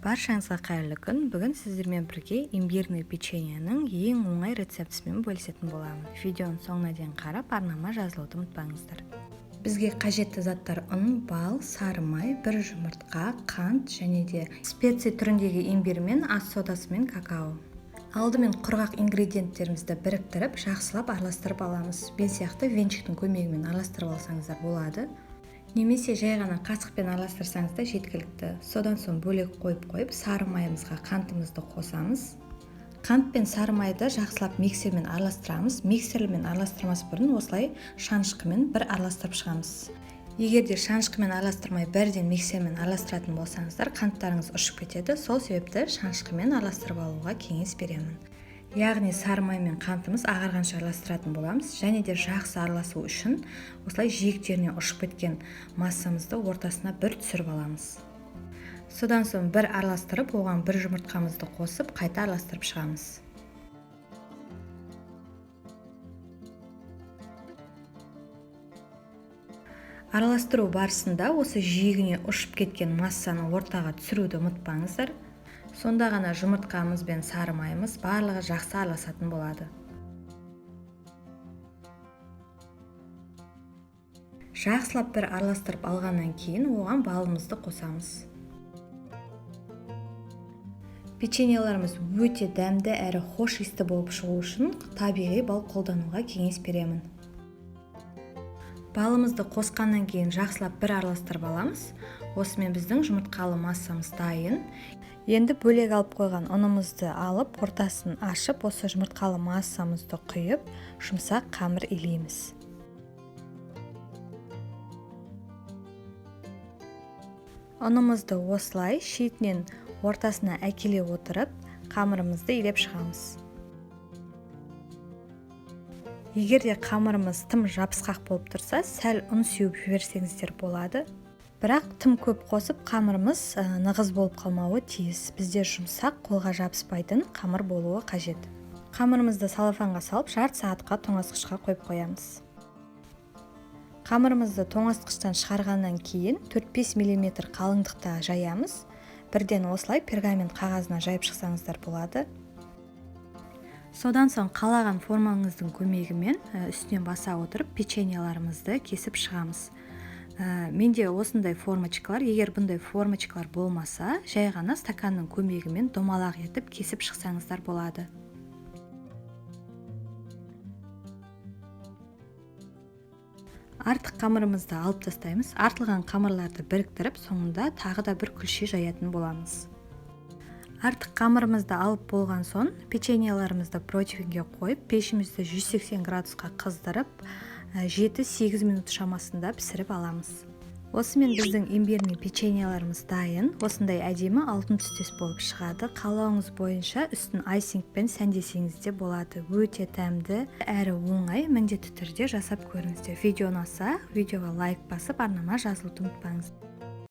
Баршаңызға қайырлы күн. Бүгін сіздермен бірге имбирный печеньенің ең оңай рецептісімен бөлісетін боламын. Видеоның соңына дейін қарап, арнама жазылуды ұмытпаңыздар. Бізге қажетті заттар ұн, бал, сары май, бір жұмыртқа, қант және де специя түріндегі имбир мен ас содасы мен какао. Алдымен құрғақ ингредиенттерімізді біріктіріп, жақсылап араластырып аламыз. Мен сияқты венчиктің көмегімен араластырып алсаңыздар болады. Немесе жай ғана қасықпен араластырсаңыз да жеткілікті. Содан соң бөлек қойып, сары майымызға қантымызды қосамыз. Қант пен сары майды жақсылап миксермен араластырамыз. Миксермен араластырмас бұрын осылай шанышқымен бір араластырып шығамыз. Егер де шанышқымен араластырмай бірден миксермен араластыратын болсаңыздар, қанттарыңыз ұшып кетеді. Сол себепті шанышқымен араластырып алуға кеңес беремін. Яғни сары май мен қантымыз ағарғанша араластыратын боламыз. Және де жақсы араласу үшін осылай жиектеріне ұшып кеткен массамызды ортасына бір түсіріп аламыз. Содан соң бір араластырып, оған бір жұмыртқамызды қосып, қайта араластырып шығамыз. Араластыру барысында осы жиегіне ұшып кеткен массаны ортаға түсіруді ұмытпаңыздар. Сонда ғана жұмыртқамыз бен сары майымыз барлығы жақсы араласатын болады. Жақсылап бір араластырып алғаннан кейін оған балымызды қосамыз. Печеньеларымыз өте дәмді әрі хош иісті болып шығу үшін табиғи бал қолдануға кеңес беремін. Балымызды қосқаннан кейін жақсылап бір араластырып аламыз. Осымен біздің жұмыртқалы массамыз дайын. Енді бөлек алып қойған ұнымызды алып, ортасын ашып, осы жұмыртқалы массамызды құйып, жұмсақ қамыр илейміз. Ұнымызды осылай шетінен ортасына әкеле отырып, қамырымызды илеп шығамыз. Егер де қамырымыз тым жабысқақ болып тұрса, сәл ұн сеуіп жіберсеңіздер болады. Бірақ тым көп қосып, қамырымыз нығыз болып қалмауы тиіс. Бізде жұмсақ, қолға жабыспайтын қамыр болуы қажет. Қамырымызды салафанға салып, жарты сағатқа тоңазытқышқа қойып қоямыз. Қамырымызды тоңазытқыштан шығарғаннан кейін 4-5 мм қалыңдықта жаямыз. Бірден осылай пергамент қағазына жайып шықсаңыздар болады. Содан соң қалаған формаңыздың көмегімен үстінен баса отырып печеньеларымызды кесіп шығамыз. Менде осындай формочкалар, егер бұндай формочкалар болмаса, жай ғана стаканның көмегімен домалақ етіп кесіп шықсаңыздар болады. Артық қамырымызды алып тастаймыз. Артылған қамырларды біріктіріп, соңында тағы да бір күлше жаятын боламыз. Артық қамырымызды алып болған соң, печеньеларымызды противенге қойып, пешімізді 180 градусқа қыздырып, 7-8 минут шамасында пісіріп аламыз. Осымен біздің имбирный печеньеларымыз дайын. Осындай әдемі алтын түстес болып шығады. Қалауыңыз бойынша үстін айсингпен сәндесеңіз де болады. Өте дәмді әрі оңай, міндетті түрде жасап көріңіздер. Видео ұнаса, видеоға лайк басып, арнама жазылуды ұмытпаңыз.